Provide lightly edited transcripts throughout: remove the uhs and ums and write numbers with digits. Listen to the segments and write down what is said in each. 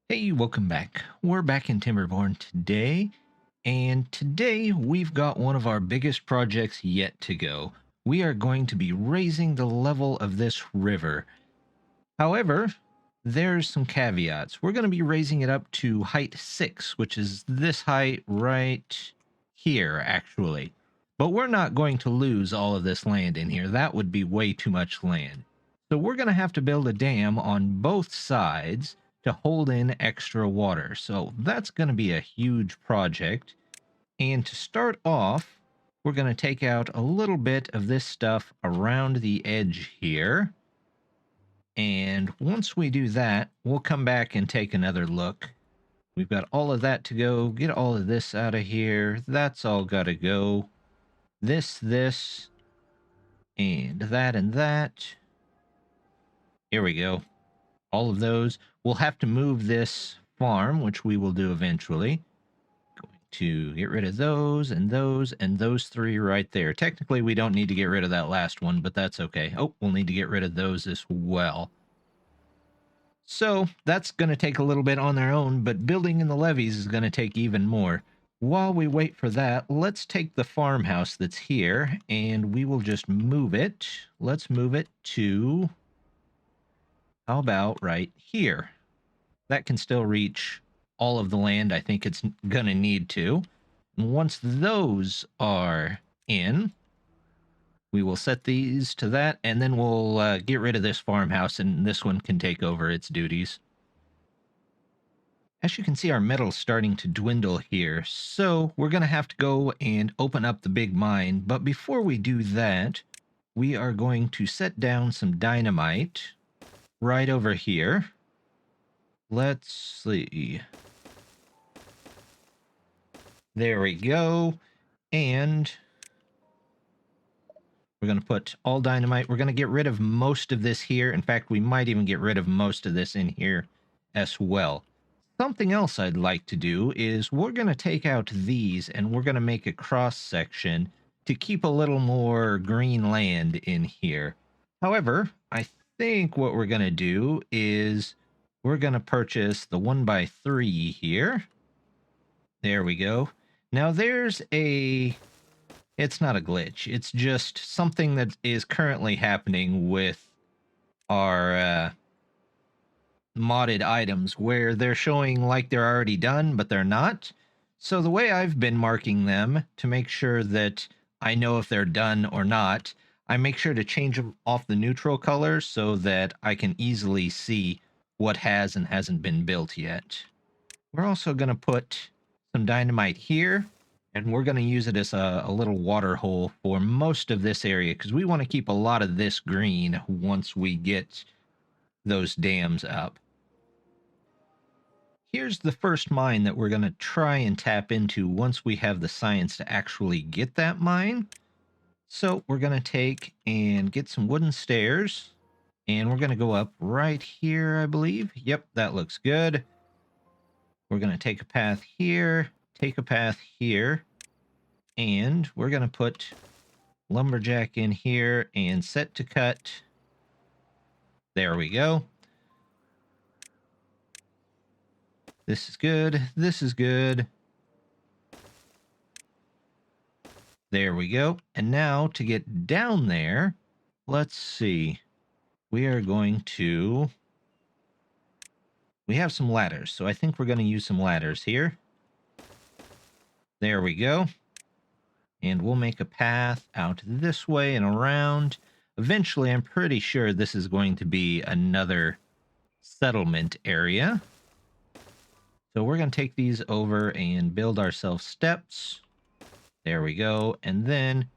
Hey, welcome back. We're back in Timberborn today, and today we've got one of our biggest projects yet to go. We are going to be raising the level of this river. However, there's some caveats. We're going to be raising it up to height 6, which is this height right here, actually. But we're not going to lose all of this land in here. That would be way too much land. So we're going to have to build a dam on both sides to hold in extra water. So that's going to be a huge project. And to start off, we're going to take out a little bit of this stuff around the edge here. And once we do that, we'll come back and take another look. We've got all of that to go. Get all of this out of here. That's all got to go. This, and that. Here we go. All of those. We'll have to move this farm, which we will do eventually. Going to get rid of those, and those three right there. Technically, we don't need to get rid of that last one, but that's okay. Oh, we'll need to get rid of those as well. So that's going to take a little bit on their own, but building in the levees is going to take even more. While we wait for that, let's take the farmhouse that's here, and we will just move it. Let's move it to, how about right here? That can still reach all of the land I think it's going to need to. And once those are in, we will set these to that, and then we'll get rid of this farmhouse, and this one can take over its duties. As you can see, our metal's starting to dwindle here, so we're going to have to go and open up the big mine. But before we do that, we are going to set down some dynamite right over here. Let's see. There we go. And we're going to put all dynamite. We're going to get rid of most of this here. In fact, we might even get rid of most of this in here as well. Something else I'd like to do is we're going to take out these and we're going to make a cross section to keep a little more green land in here. However, I think what we're going to do is we're going to purchase the 1x3 here. There we go. Now there's it's not a glitch. It's just something that is currently happening with our modded items where they're showing like they're already done, but they're not. So the way I've been marking them to make sure that I know if they're done or not, I make sure to change them off the neutral color so that I can easily see what has and hasn't been built yet. We're also going to put some dynamite here, and we're going to use it as a little water hole for most of this area because we want to keep a lot of this green once we get those dams up. Here's the first mine that we're going to try and tap into once we have the science to actually get that mine. So we're going to take and get some wooden stairs, and we're going to go up right here, I believe. Yep, that looks good. We're going to take a path here, take a path here, and we're going to put lumberjack in here and set to cut. There we go. This is good. This is good. There we go. And now to get down there, let's see. We are going to... We have some ladders, so I think we're going to use some ladders here. There we go. And we'll make a path out this way and around. Eventually, I'm pretty sure this is going to be another settlement area. So we're going to take these over and build ourselves steps. There we go. And then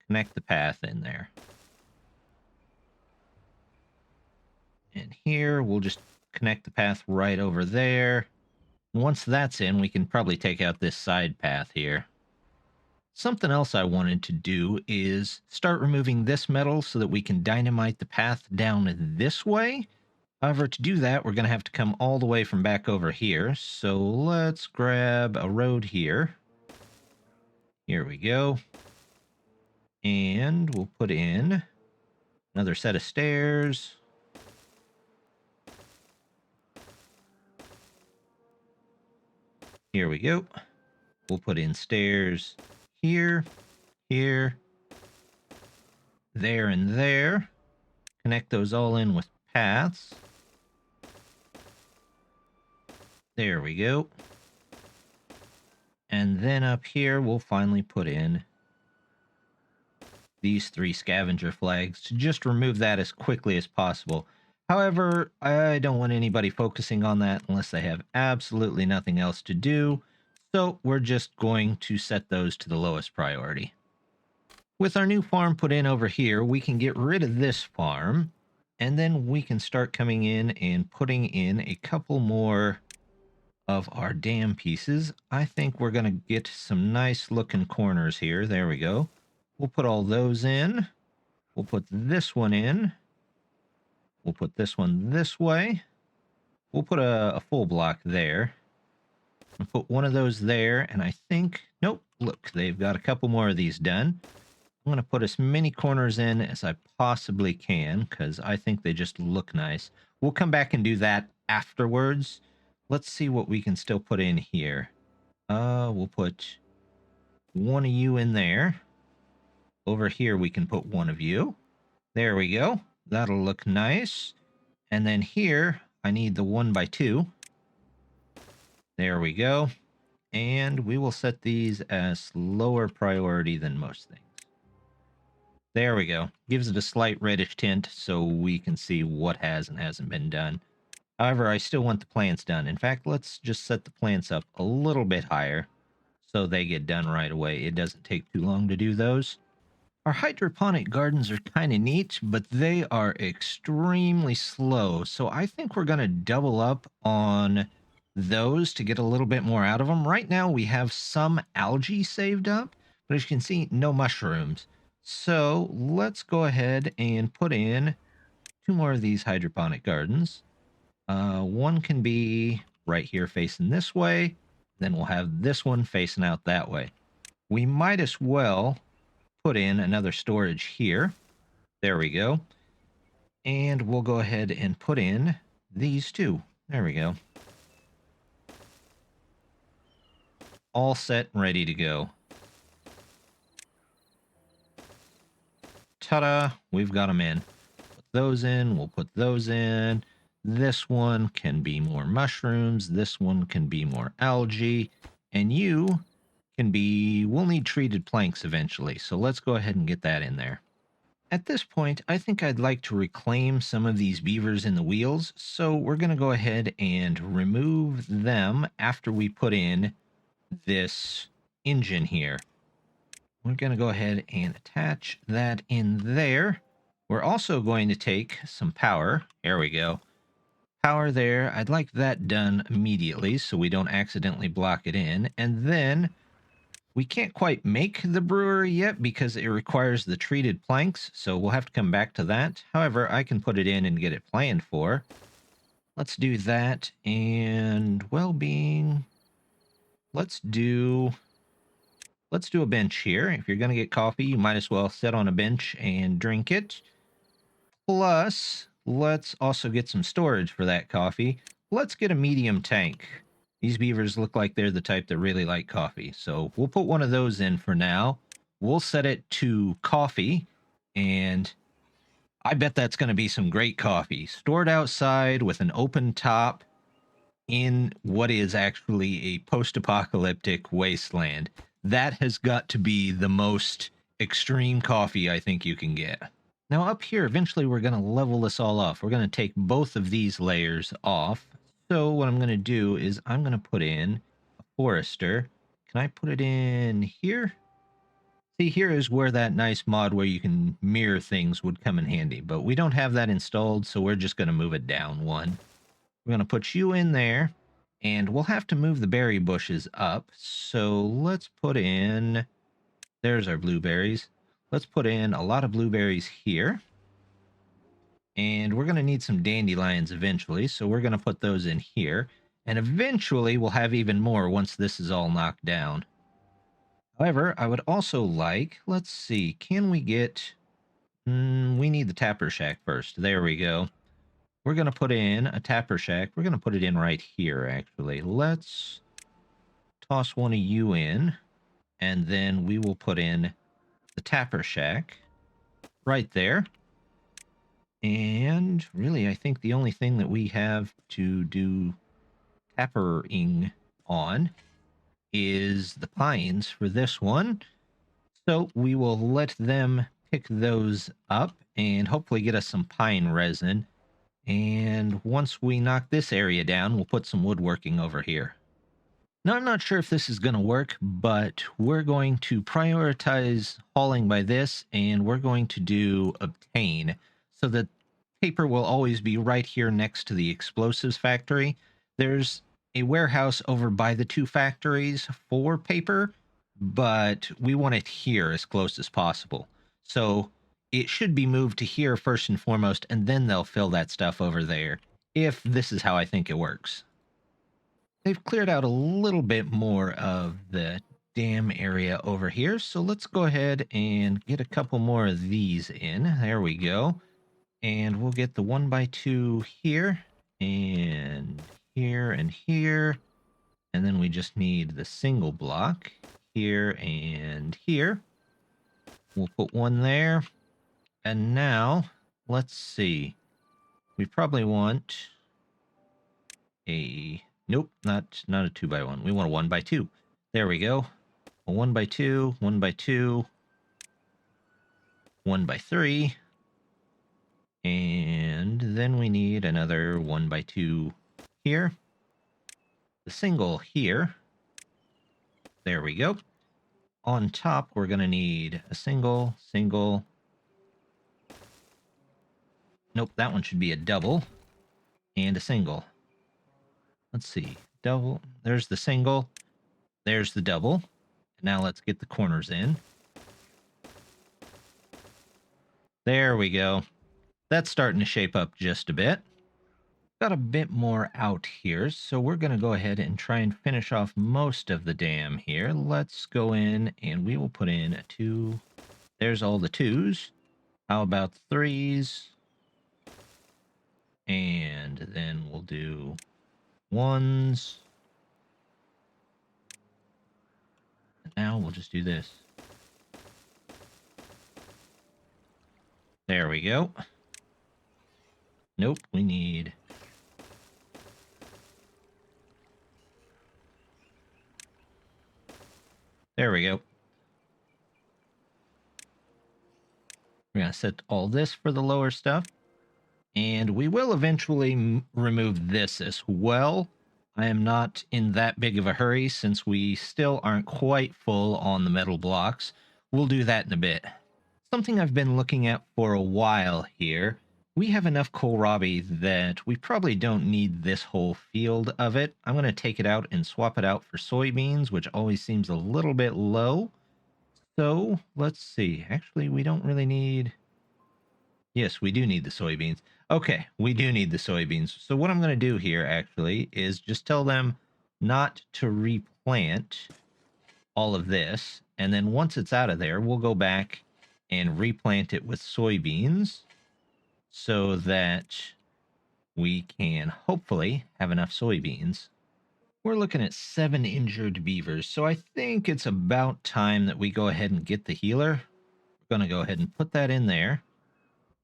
connect the path in there. And here, we'll just connect the path right over there. Once that's in, we can probably take out this side path here. Something else I wanted to do is start removing this metal so that we can dynamite the path down this way. However, to do that, we're going to have to come all the way from back over here. So let's grab a road here. Here we go. And we'll put in another set of stairs. Here we go. We'll put in stairs here, here, there, and there. Connect those all in with paths. There we go. And then up here, we'll finally put in these 3 scavenger flags to just remove that as quickly as possible. However, I don't want anybody focusing on that unless they have absolutely nothing else to do. So we're just going to set those to the lowest priority. With our new farm put in over here, we can get rid of this farm. And then we can start coming in and putting in a couple more of our dam pieces. I think we're going to get some nice looking corners here. There we go. We'll put all those in. We'll put this one in. We'll put this one this way. We'll put a full block there. I'll put one of those there, and I think... Nope, look, they've got a couple more of these done. I'm going to put as many corners in as I possibly can, because I think they just look nice. We'll come back and do that afterwards. Let's see what we can still put in here. We'll put one of you in there. Over here, we can put one of you. There we go. That'll look nice. And then here, I need the 1x2. There we go. And we will set these as lower priority than most things. There we go. Gives it a slight reddish tint so we can see what has and hasn't been done. However, I still want the plants done. In fact, let's just set the plants up a little bit higher so they get done right away. It doesn't take too long to do those. Our hydroponic gardens are kind of neat, but they are extremely slow. So I think we're going to double up on those to get a little bit more out of them. Right now, we have some algae saved up, but as you can see, no mushrooms. So let's go ahead and put in 2 more of these hydroponic gardens. One can be right here facing this way. Then we'll have this one facing out that way. We might as well put in another storage here. There we go. And we'll go ahead and put in these 2. There we go. All set and ready to go. Ta-da! We've got them in. Put those in. We'll put those in. This one can be more mushrooms. This one can be more algae. And you can be... We'll need treated planks eventually. So let's go ahead and get that in there. At this point, I think I'd like to reclaim some of these beavers in the wheels. So we're going to go ahead and remove them after we put in this engine here. We're going to go ahead and attach that in there. We're also going to take some power. There we go. Power there. I'd like that done immediately so we don't accidentally block it in. And then we can't quite make the brewery yet because it requires the treated planks, so we'll have to come back to that. However, I can put it in and get it planned for. Let's do that. And well-being. Let's do a bench here. If you're going to get coffee, you might as well sit on a bench and drink it. Plus, let's also get some storage for that coffee. Let's get a medium tank. These beavers look like they're the type that really like coffee. So we'll put one of those in for now. We'll set it to coffee. And I bet that's going to be some great coffee. Stored outside with an open top in what is actually a post-apocalyptic wasteland. That has got to be the most extreme coffee I think you can get. Now up here, eventually we're going to level this all off. We're going to take both of these layers off. So what I'm going to do is I'm going to put in a forester. Can I put it in here? See, here is where that nice mod where you can mirror things would come in handy. But we don't have that installed, so we're just going to move it down one. We're going to put you in there. And we'll have to move the berry bushes up. So let's put in... There's our blueberries. Let's put in a lot of blueberries here. And we're going to need some dandelions eventually. So we're going to put those in here. And eventually we'll have even more once this is all knocked down. However, I would also like... Let's see. Can we get... we need the tapper shack first. There we go. We're going to put in a tapper shack. We're going to put it in right here, actually. Let's toss one of you in, and then we will put in the tapper shack right there. And really, I think the only thing that we have to do tappering on is the pines for this one. So we will let them pick those up and hopefully get us some pine resin. And once we knock this area down, we'll put some woodworking over here. Now, I'm not sure if this is going to work, but we're going to prioritize hauling by this, and we're going to do obtain, so that paper will always be right here next to the explosives factory. There's a warehouse over by the two factories for paper, but we want it here as close as possible. So it should be moved to here first and foremost, and then they'll fill that stuff over there, if this is how I think it works. They've cleared out a little bit more of the dam area over here, so let's go ahead and get a couple more of these in. There we go. And we'll get the 1x2 here, and here, and here. And then we just need the single block here and here. We'll put one there. And now, let's see. We probably want a... Nope, not a 2x1. We want a 1x2. There we go. A 1x2, 1x2, 1x3. And then we need another 1x2 here. The single here. There we go. On top, we're going to need a single, single. Nope, that one should be a double. And a single. Let's see. Double. There's the single. There's the double. Now let's get the corners in. There we go. That's starting to shape up just a bit. Got a bit more out here, so we're going to go ahead and try and finish off most of the dam here. Let's go in and we will put in a 2. There's all the 2s. How about 3s? And then we'll do 1s. And now we'll just do this. There we go. Nope, we need... There we go. We're going to set all this for the lower stuff. And we will eventually remove this as well. I am not in that big of a hurry since we still aren't quite full on the metal blocks. We'll do that in a bit. Something I've been looking at for a while here. We have enough kohlrabi that we probably don't need this whole field of it. I'm going to take it out and swap it out for soybeans, which always seems a little bit low. So, let's see. Actually, we don't really need... Yes, we do need the soybeans. Okay, we do need the soybeans. So what I'm going to do here, actually, is just tell them not to replant all of this. And then once it's out of there, we'll go back and replant it with soybeans so that we can hopefully have enough soybeans. We're looking at 7 injured beavers, so I think it's about time that we go ahead and get the healer. We're going to go ahead and put that in there.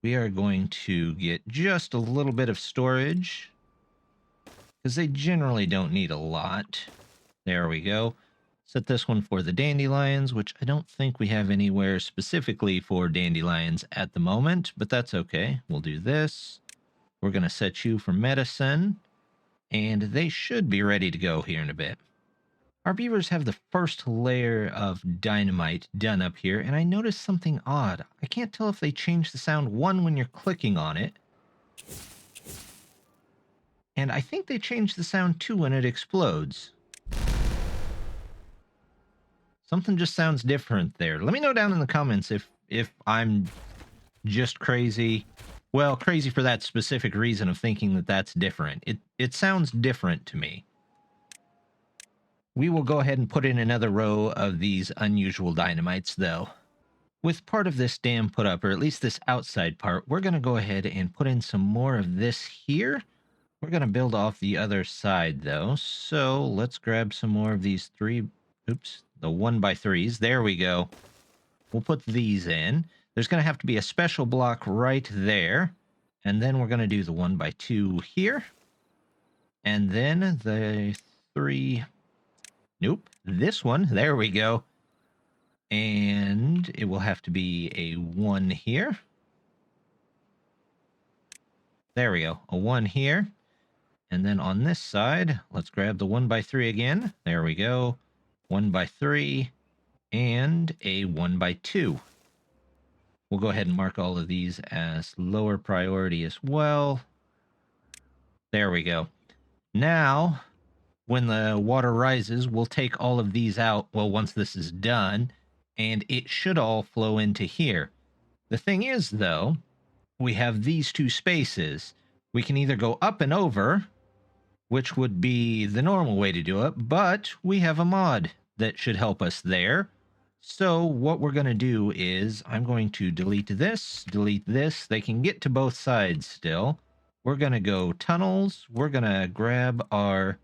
We are going to get just a little bit of storage, because they generally don't need a lot. There we go. Set this one for the dandelions, which I don't think we have anywhere specifically for dandelions at the moment, but that's okay. We'll do this. We're going to set you for medicine, and they should be ready to go here in a bit. Our beavers have the first layer of dynamite done up here, and I noticed something odd. I can't tell if they changed the sound, one, when you're clicking on it, and I think they changed the sound, too, when it explodes. Something just sounds different there. Let me know down in the comments if I'm just crazy. Well, crazy for that specific reason of thinking that that's different. It sounds different to me. We will go ahead and put in another row of these unusual dynamites, though. With part of this dam put up, or at least this outside part, we're going to go ahead and put in some more of this here. We're going to build off the other side, though. So let's grab some more of these the 1x3s. There we go. We'll put these in. There's going to have to be a special block right there. And then we're going to do the 1x2 here. And then the 3... Nope. This one. There we go. And it will have to be a 1 here. There we go. A 1 here. And then on this side, let's grab the 1x3 again. There we go. 1x3 and a 1x2. We'll go ahead and mark all of these as lower priority as well. There we go. Now, when the water rises, we'll take all of these out, well, once this is done, and it should all flow into here. The thing is, though, we have these two spaces. We can either go up and over, which would be the normal way to do it, but we have a mod that should help us there. So what we're going to do is I'm going to delete this. They can get to both sides still. We're going to go tunnels. We're going to grab our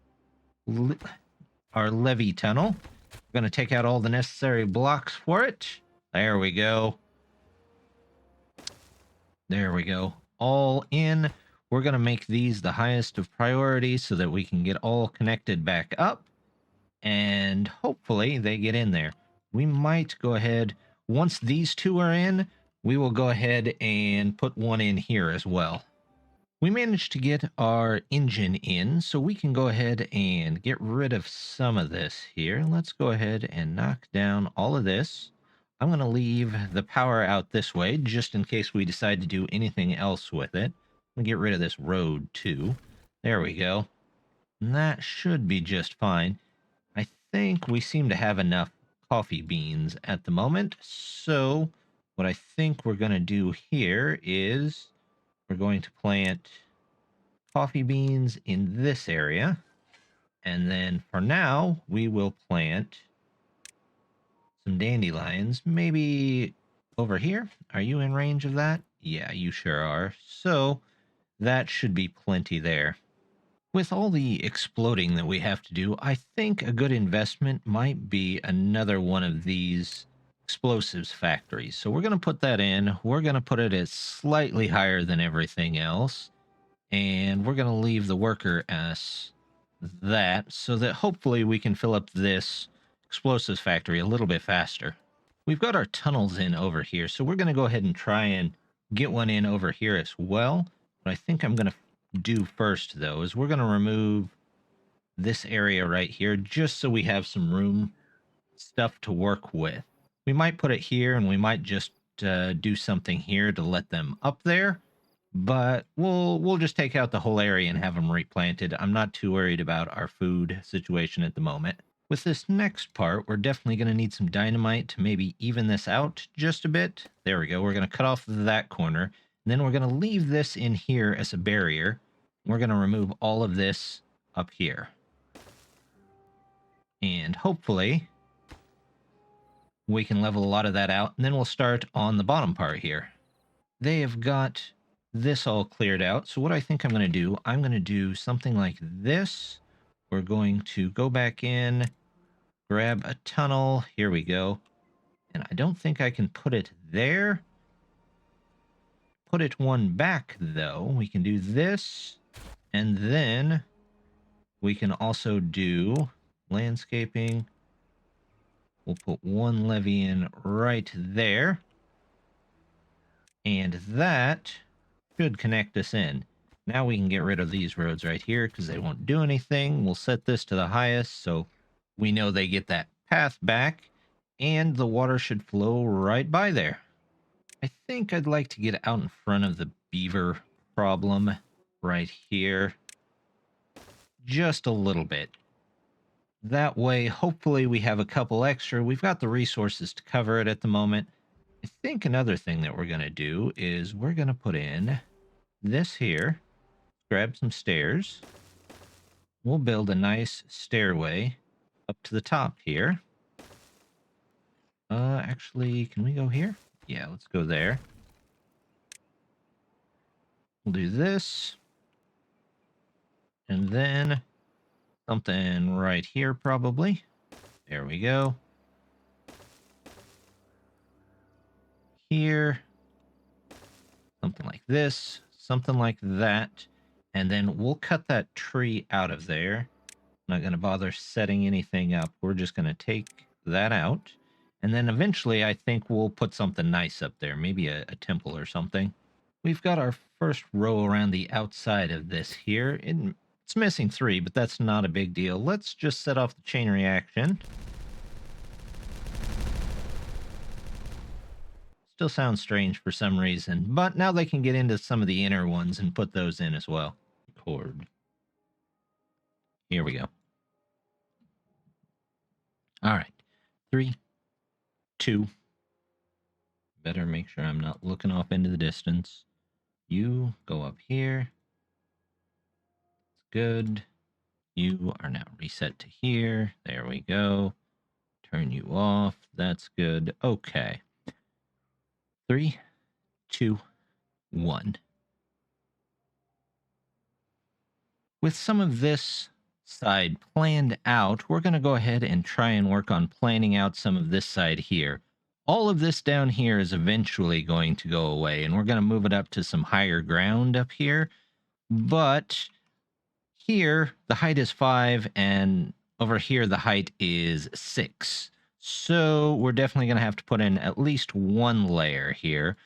levee tunnel. We're going to take out all the necessary blocks for it. There we go. There we go. All in. We're going to make these the highest of priority so that we can get all connected back up. And hopefully they get in there. We might go ahead, once these two are in, we will go ahead and put one in here as well. We managed to get our engine in, so we can go ahead and get rid of some of this here. Let's go ahead and knock down all of this. I'm going to leave the power out this way, just in case we decide to do anything else with it. I'm going to get rid of this road, too. There we go. And that should be just fine. I think we seem to have enough coffee beans at the moment, so what I think we're going to do here is we're going to plant coffee beans in this area, and then for now we will plant some dandelions maybe over here. Are you in range of that? Yeah, you sure are. So that should be plenty there. With all the exploding that we have to do, I think a good investment might be another one of these explosives factories. So we're going to put that in. We're going to put it as slightly higher than everything else. And we're going to leave the worker as that so that hopefully we can fill up this explosives factory a little bit faster. We've got our tunnels in over here, so we're going to go ahead and try and get one in over here as well. What I think I'm going to do first, though, is we're going to remove this area right here just so we have some room stuff to work with. We might put it here, and we might just do something here to let them up there, but we'll just take out the whole area and have them replanted. I'm not too worried about our food situation at the moment. With this next part, we're definitely going to need some dynamite to maybe even this out just a bit. There we go. We're going to cut off that corner, and then we're going to leave this in here as a barrier. We're going to remove all of this up here. And hopefully we can level a lot of that out, and then we'll start on the bottom part here. They have got this all cleared out, so what I think I'm going to do, I'm going to do something like this. We're going to go back in, grab a tunnel. Here we go. And I don't think I can put it there. Put it one back, though. We can do this. And then we can also do landscaping. We'll put one levee in right there. And that should connect us in. Now we can get rid of these roads right here because they won't do anything. We'll set this to the highest so we know they get that path back, and the water should flow right by there. I think I'd like to get out in front of the beaver problem right here just a little bit. That way, hopefully we have a couple extra. We've got the resources to cover it at the moment. I think another thing that we're going to do is we're going to put in this here, grab some stairs. We'll build a nice stairway up to the top here. Actually, can we go here? Yeah, let's go there. We'll do this. And then something right here, probably. There we go. Here. Something like this. Something like that. And then we'll cut that tree out of there. Not going to bother setting anything up. We're just going to take that out. And then eventually I think we'll put something nice up there. Maybe a temple or something. We've got our first row around the outside of this here. It's missing 3, but that's not a big deal. Let's just set off the chain reaction. Still sounds strange for some reason, but now they can get into some of the inner ones and put those in as well. Record. Here we go. All right. 3, 2. Better make sure I'm not looking off into the distance. You go up here. It's good. You are now reset to here. There we go. Turn you off. That's good. Okay. 3, 2, 1. With some of this side planned out, we're going to go ahead and try and work on planning out some of this side here. All of this down here is eventually going to go away, and we're going to move it up to some higher ground up here. But here, the height is 5, and over here, the height is 6. So we're definitely going to have to put in at least 1 layer here.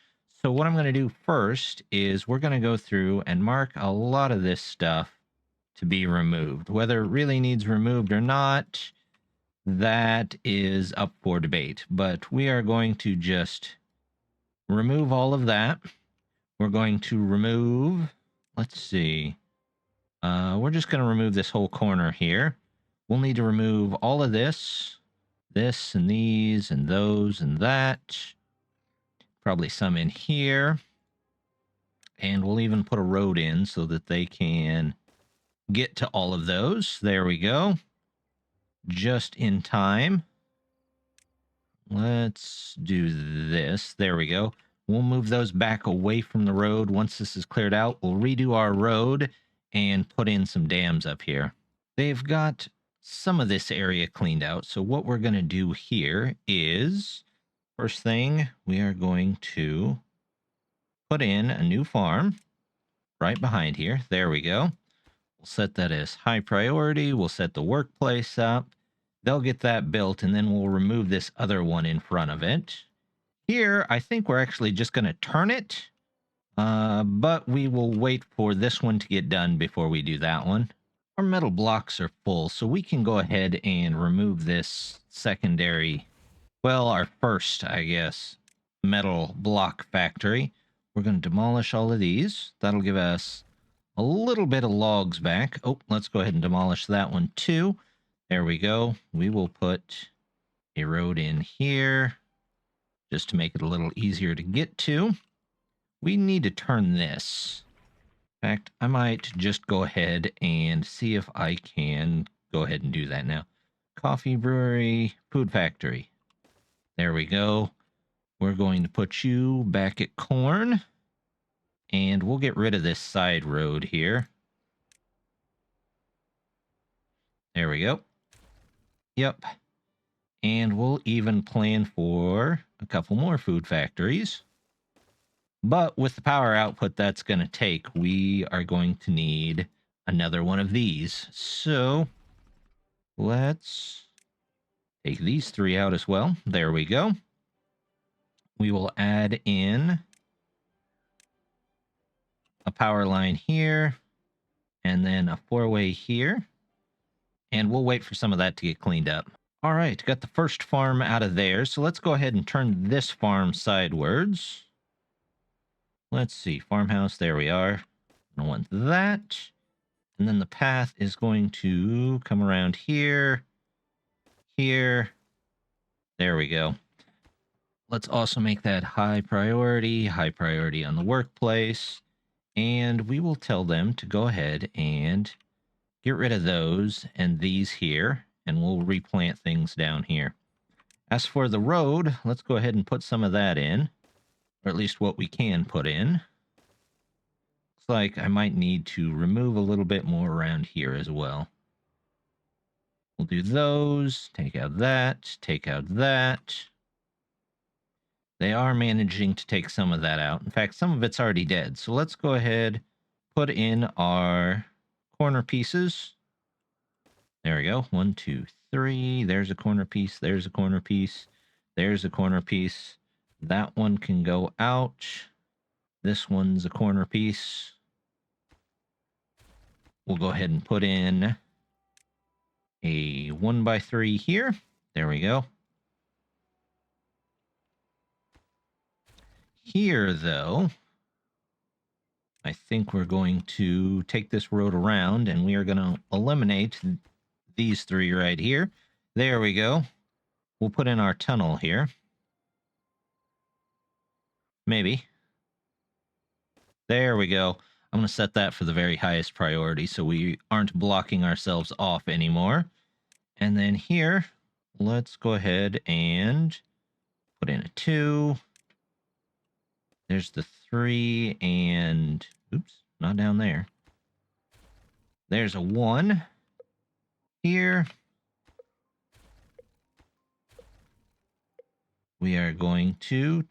So what I'm going to do first is we're going to go through and mark a lot of this stuff to be removed. Whether it really needs removed or not, that is up for debate. But we are going to just remove all of that. We're going to remove, let's see, we're just going to remove this whole corner here. We'll need to remove all of this and these and those and that. Probably some in here. And we'll even put a road in so that they can get to all of those. There we go. Just in time. Let's do this. There we go. We'll move those back away from the road. Once this is cleared out, we'll redo our road and put in some dams up here. They've got some of this area cleaned out. So what we're going to do here is, first thing, we are going to put in a new farm right behind here. There we go. We'll set that as high priority. We'll set the workplace up. They'll get that built, and then we'll remove this other one in front of it. Here, I think we're actually just going to turn it, but we will wait for this one to get done before we do that one. Our metal blocks are full, so we can go ahead and remove this secondary, well, our first, I guess, metal block factory. We're going to demolish all of these. That'll give us a little bit of logs back. Oh, let's go ahead and demolish that one too. There we go. We will put a road in here just to make it a little easier to get to. We need to turn this. In fact, I might just go ahead and see if I can go ahead and do that now. Coffee brewery, food factory. There we go. We're going to put you back at corn. And we'll get rid of this side road here. There we go. Yep. And we'll even plan for a couple more food factories. But with the power output that's going to take, we are going to need another one of these. So let's take these 3 out as well. There we go. We will add in a power line here, and then a 4-way here. And we'll wait for some of that to get cleaned up. All right, got the first farm out of there. So let's go ahead and turn this farm sidewards. Let's see, farmhouse, there we are. I want that. And then the path is going to come around here, here. There we go. Let's also make that high priority on the workplace. And we will tell them to go ahead and get rid of those and these here, and we'll replant things down here. As for the road, let's go ahead and put some of that in, or at least what we can put in. Looks like I might need to remove a little bit more around here as well. We'll do those, take out that, take out that. They are managing to take some of that out. In fact, some of it's already dead. So let's go ahead, put in our corner pieces. There we go. 1, 2, 3. There's a corner piece. There's a corner piece. There's a corner piece. That one can go out. This one's a corner piece. We'll go ahead and put in a 1x3 here. There we go. Here, though, I think we're going to take this road around, and we are going to eliminate these 3 right here. There we go. We'll put in our tunnel here. Maybe. There we go. I'm going to set that for the very highest priority so we aren't blocking ourselves off anymore. And then here, let's go ahead and put in a 2. There's the 3 and... Oops, not down there. There's a 1 here. We are going to...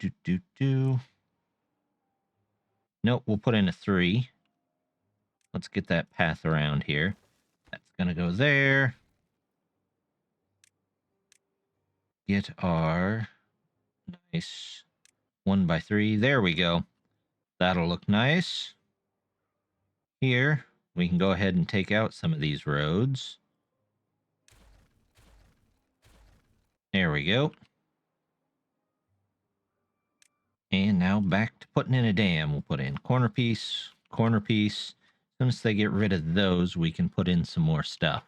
Nope, we'll put in a 3. Let's get that path around here. That's going to go there. Get our nice 1x3. There we go. That'll look nice. Here, we can go ahead and take out some of these roads. There we go. And now back to putting in a dam. We'll put in corner piece, corner piece. As soon as they get rid of those, we can put in some more stuff.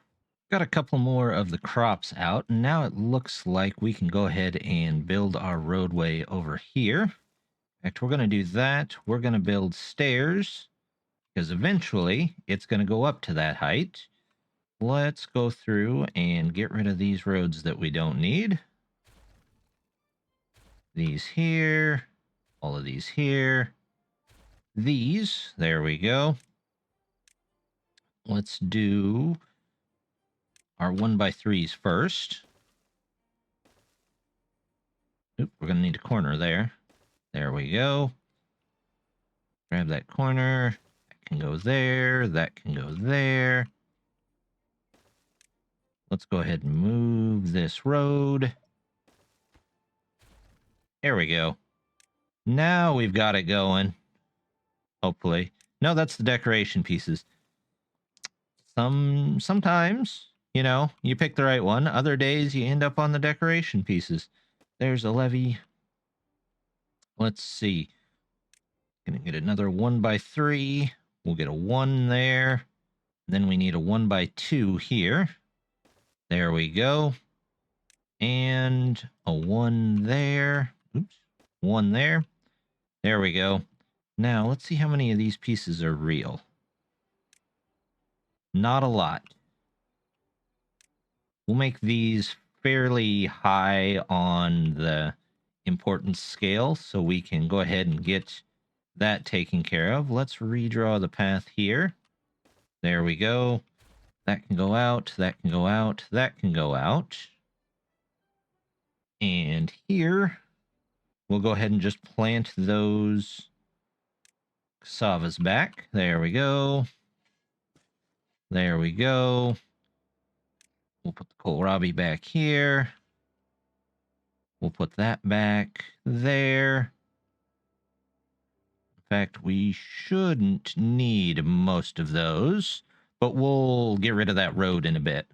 Got a couple more of the crops out, and now it looks like we can go ahead and build our roadway over here. In fact, we're going to do that. We're going to build stairs, because eventually it's going to go up to that height. Let's go through and get rid of these roads that we don't need. These here, all of these here. These, there we go. Let's do our 1x3s first. Oop, we're going to need a corner there. There we go. Grab that corner. That can go there. That can go there. Let's go ahead and move this road. There we go. Now we've got it going. Hopefully. No, that's the decoration pieces. Sometimes, you know, you pick the right one. Other days you end up on the decoration pieces. There's a levee. Let's see. Gonna get another 1x3. We'll get a 1 there. Then we need a 1x2 here. There we go. And a 1 there. Oops. 1 there. There we go. Now, let's see how many of these pieces are real. Not a lot. We'll make these fairly high on the importance scale so we can go ahead and get that taken care of. Let's redraw the path here. There we go. That can go out. That can go out. That can go out. And here, we'll go ahead and just plant those cassavas back. There we go. There we go. We'll put the kohlrabi back here. We'll put that back there. In fact, we shouldn't need most of those, but we'll get rid of that road in a bit.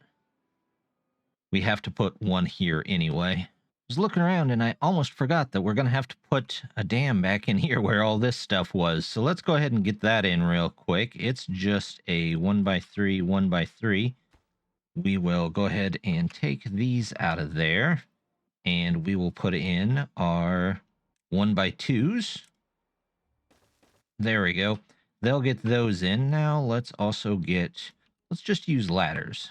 We have to put 1 here anyway. I was looking around and I almost forgot that we're going to have to put a dam back in here where all this stuff was. So let's go ahead and get that in real quick. It's just a 1x3, 1x3. We will go ahead and take these out of there. And we will put in our 1x2s. There we go. They'll get those in. Now let's just use ladders.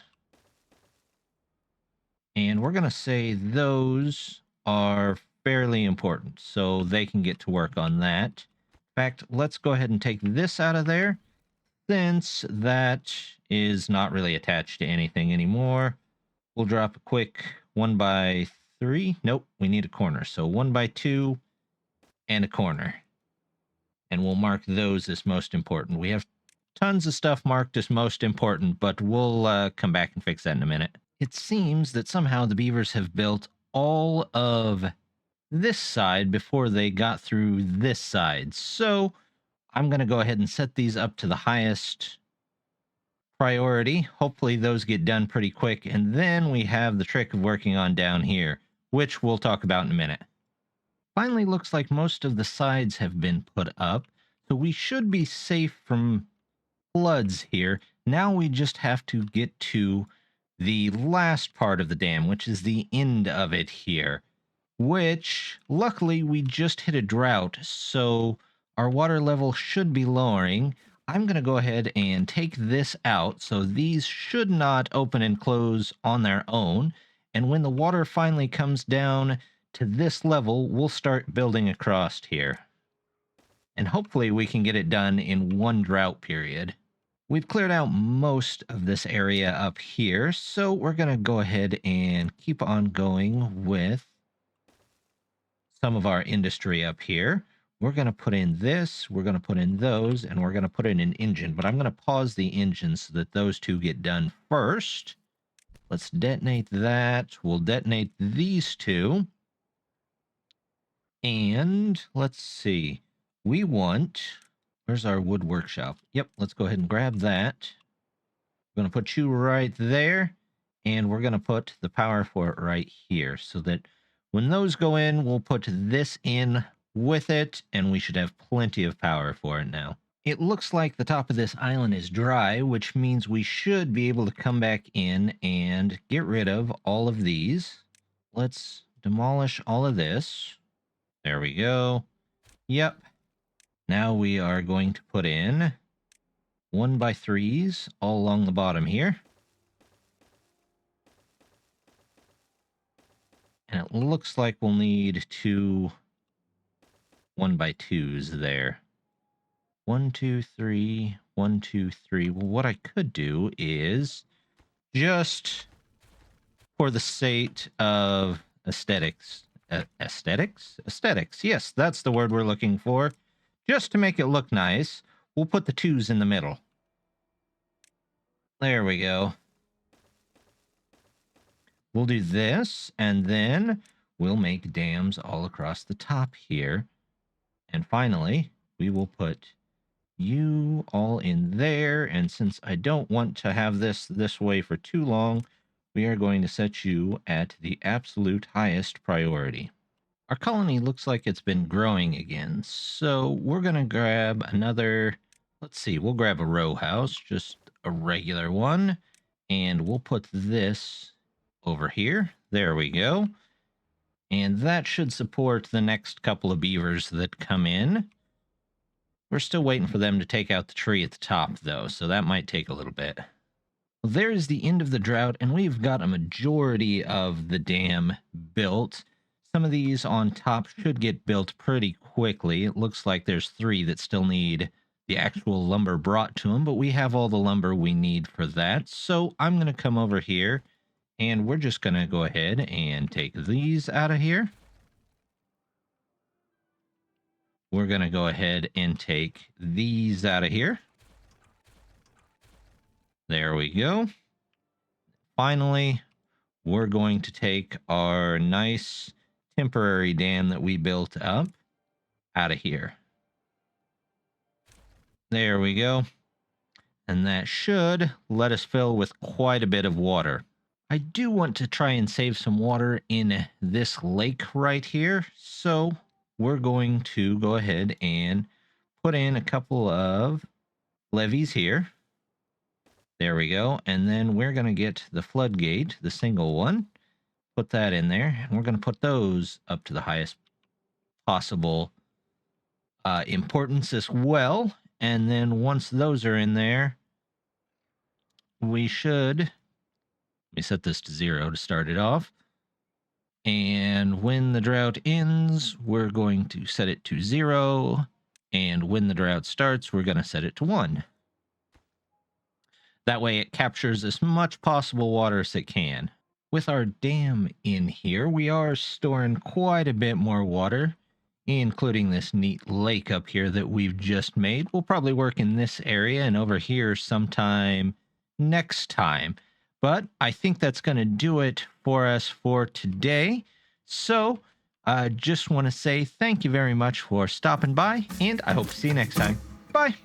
And we're going to say those are fairly important, so they can get to work on that. fact, let's go ahead and take this out of there, since that is not really attached to anything anymore. We'll drop a quick 1x3. Nope, we need a corner. So 1x2 and a corner. And we'll mark those as most important. We have tons of stuff marked as most important, but we'll come back and fix that in a minute. It seems that somehow the beavers have built all of this side before they got through this side. So I'm going to go ahead and set these up to the highest priority. Hopefully those get done pretty quick. And then we have the trick of working on down here, which we'll talk about in a minute. Finally, looks like most of the sides have been put up, so we should be safe from floods here. Now we just have to get to the last part of the dam, which is the end of it here, which luckily we just hit a drought, so our water level should be lowering. I'm going to go ahead and take this out, so these should not open and close on their own, and when the water finally comes down to this level, we'll start building across here. And hopefully we can get it done in one drought period. We've cleared out most of this area up here, so we're going to go ahead and keep on going with some of our industry up here. We're going to put in this, we're going to put in those, and we're going to put in an engine. But I'm going to pause the engine so that those two get done first. Let's detonate that. We'll detonate these two. And let's see. We want... Where's our wood workshop? Yep, let's go ahead and grab that. We're going to put you right there. And we're going to put the power for it right here, so that when those go in, we'll put this in with it, and we should have plenty of power for it now. It looks like the top of this island is dry, which means we should be able to come back in and get rid of all of these. Let's demolish all of this. There we go. Yep. Now we are going to put in 1x3s all along the bottom here. And it looks like we'll need two 1x2s there. 1, 2, 3, 1, 2, 3. Well, what I could do is just for the sake of aesthetics. Aesthetics? Yes, that's the word we're looking for. Just to make it look nice, we'll put the 2s in the middle. There we go. We'll do this, and then we'll make dams all across the top here. And finally, we will put you all in there. And since I don't want to have this way for too long, we are going to set you at the absolute highest priority. Our colony looks like it's been growing again, so we're going to grab another, let's see, we'll grab a row house, just a regular one, and we'll put this over here. There we go. And that should support the next couple of beavers that come in. We're still waiting for them to take out the tree at the top, though, so that might take a little bit. Well, there's the end of the drought, and we've got a majority of the dam built. Some of these on top should get built pretty quickly. It looks like there's 3 that still need the actual lumber brought to them, but we have all the lumber we need for that. So I'm going to come over here, and we're just going to go ahead and take these out of here. We're going to go ahead and take these out of here. There we go. Finally, we're going to take our nice temporary dam that we built up out of here. There we go. And that should let us fill with quite a bit of water. I do want to try and save some water in this lake right here, so we're going to go ahead and put in a couple of levees here. There we go. And then we're going to get the floodgate, the single one, put that in there, and we're going to put those up to the highest possible importance as well. And then once those are in there, we should, let me set this to 0 to start it off. And when the drought ends, we're going to set it to 0 And when the drought starts, we're going to set it to 1. That way it captures as much possible water as it can. With our dam in here, we are storing quite a bit more water, including this neat lake up here that we've just made. We'll probably work in this area and over here sometime next time. But I think that's going to do it for us for today. So I just want to say thank you very much for stopping by, and I hope to see you next time. Bye.